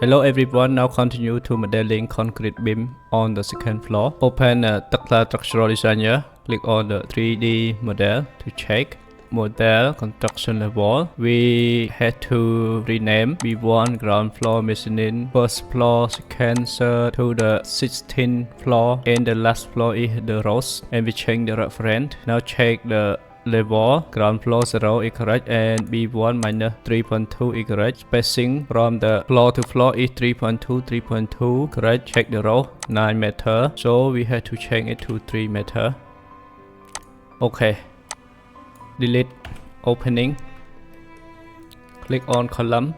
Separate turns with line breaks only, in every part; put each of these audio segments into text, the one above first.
Hello everyone, now continue to modeling concrete beam on the second floor. Open Tekla Structural Designer, click on the 3D model to check model construction level. We had to rename B1 ground floor mezzanine, first floor, second, third to the 16th floor, and the last floor is the roof, and we change the reference. Now check the level. Ground floor 0 is correct and B1 minus 3.2 is correct. Spacing from the floor to floor is 3.2 correct. Check the row 9 meter, so we have to change it to 3 meter. Okay, delete opening, click on column,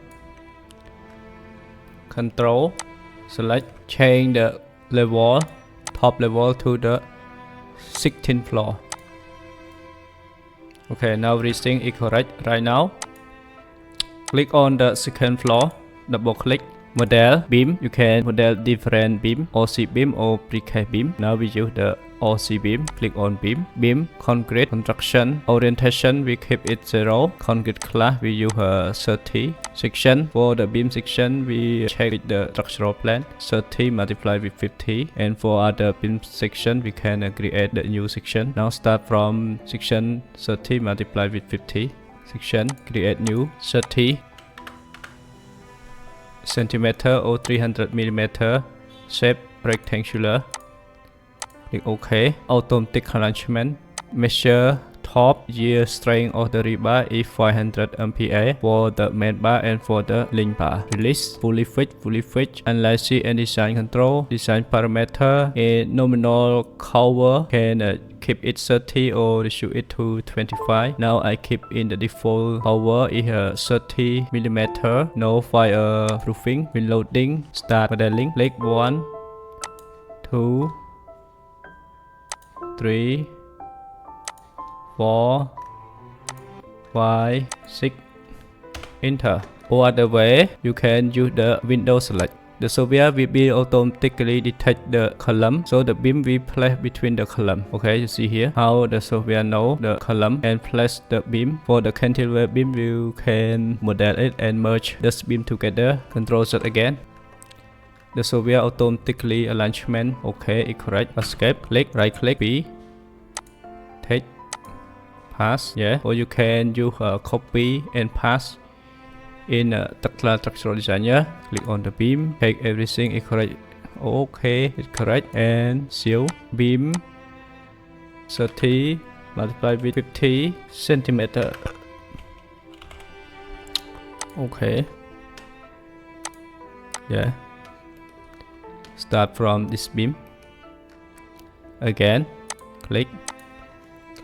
control select, change the level, top level to the 16th floor. Okay, now everything is correct right now. Click on the second floor, double click, model beam. You can model different beam, OC beam or precast beam. Now we use the OC beam. Click on beam, beam, concrete, construction, orientation, we keep it 0. Concrete class, we use 30. Section, for the beam section, we check the structural plan, 30 multiplied with 50. And for other beam section, we can create the new section. Now start from section 30 multiplied with 50. Section, create new 30 centimeter or 300 millimeter, shape rectangular. Click OK. Automatic arrangement. Measure top yield strength of the rebar is 500 MPa for the main bar and for the link bar. Release. Fully fit. Analysis and design control. Design parameter. A nominal cover can keep it 30 or reduce it to 25. Now I keep in the default cover is 30 millimeter. No fireproofing. Reloading. Start modeling. Click 1, 2, 3, 4, 5, 6, enter. Or other way, you can use the window select. The software will be automatically detect the column, so the beam will place between the column. Okay, you see here how the software know the column and place the beam. For the cantilever beam, you can model it and merge this beam together. Control Z again. The software automatically alignment. Okay, it's correct. Escape. Click, right click, B, take, pass. Yeah, or you can use copy and pass in Tekla Structural Designer. Click on the beam, check everything is correct. Okay, it's correct. And seal beam 30 multiplied with 50 centimeter. Okay. Yeah. Start from this beam. Again, click,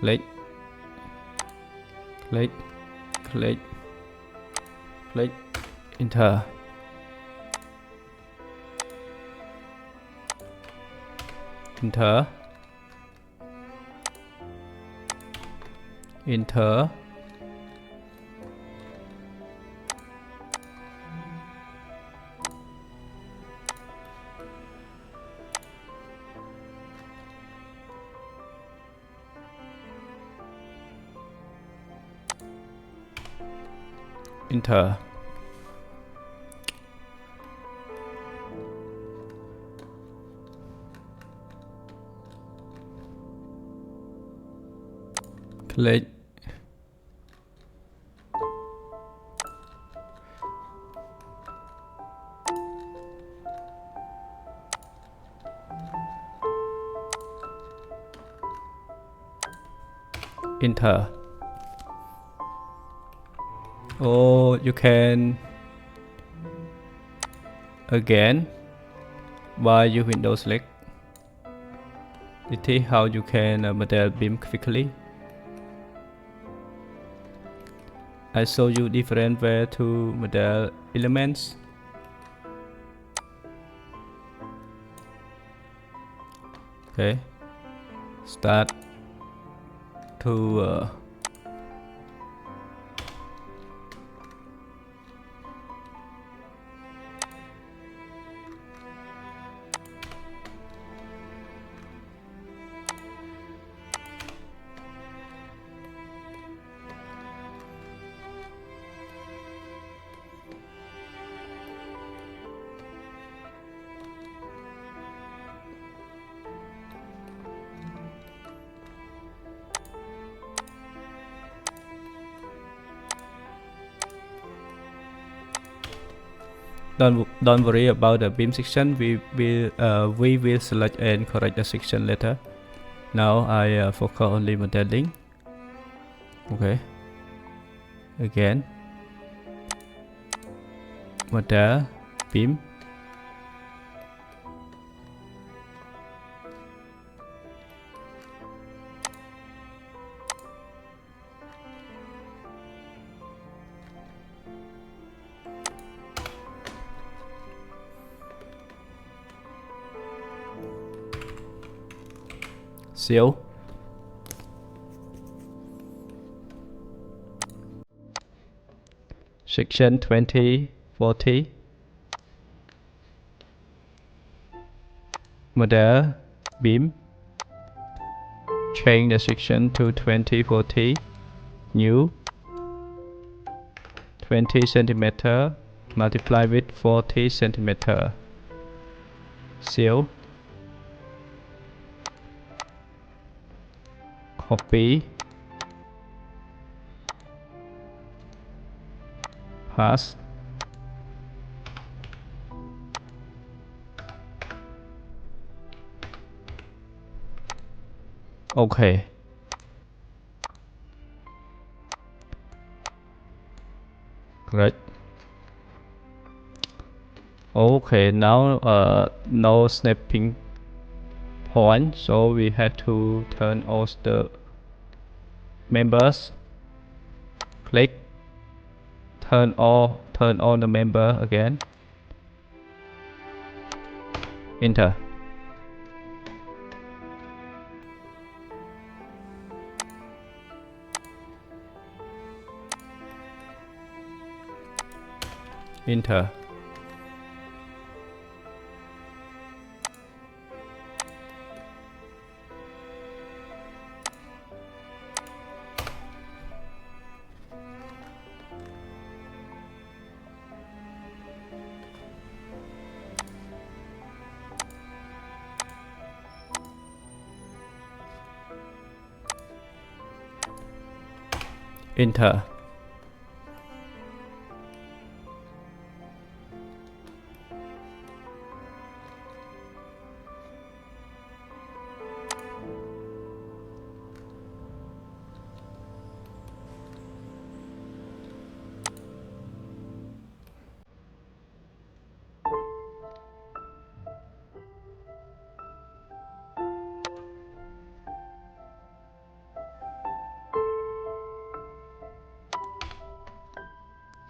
click, click, click, click, enter. Enter. Enter. Enter. Click. Enter. Or you can again by your Windows select. This is how you can model beam quickly. I show you different way to model elements. Okay, start to Don't worry about the beam section. We will select and correct the section later. Now I focus only modeling. Okay. Again. Model beam. Seal. Section 2040. Model beam. Change the section to 2040. New. 20 centimeter multiply with 40 centimeter. Seal. Copy. Paste. Okay. Great. Okay, now no snapping point, so we have to turn off the members. Click. Turn on the member again. Enter. Enter. Enter.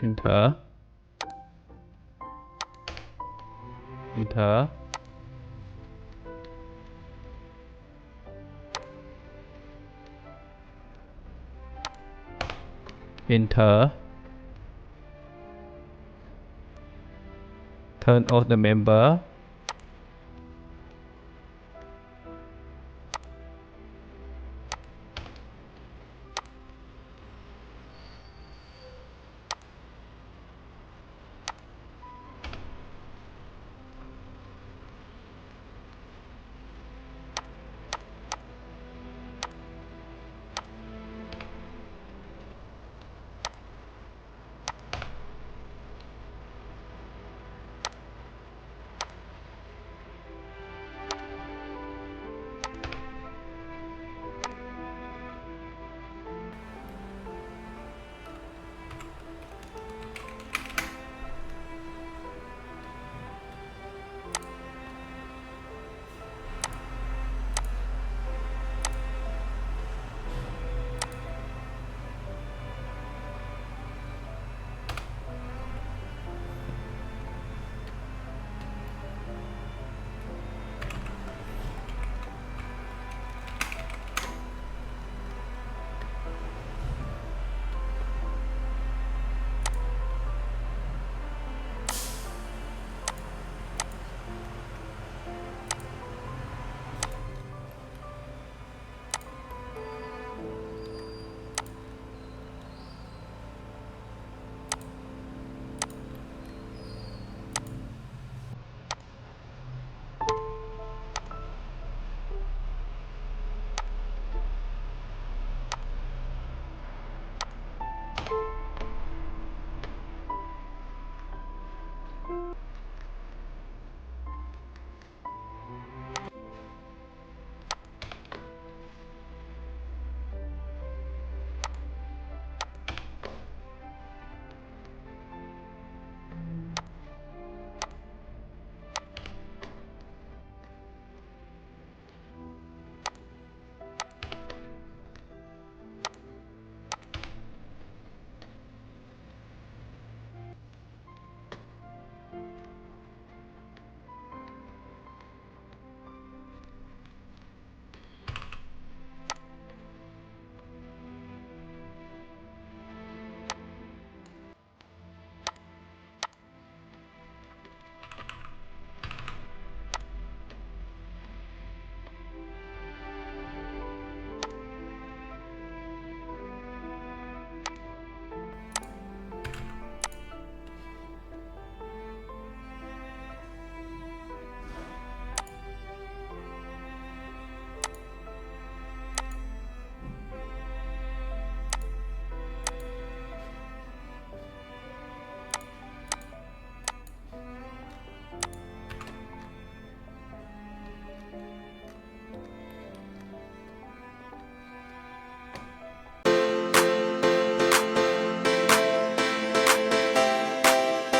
Enter. Enter. Enter. Turn off the member.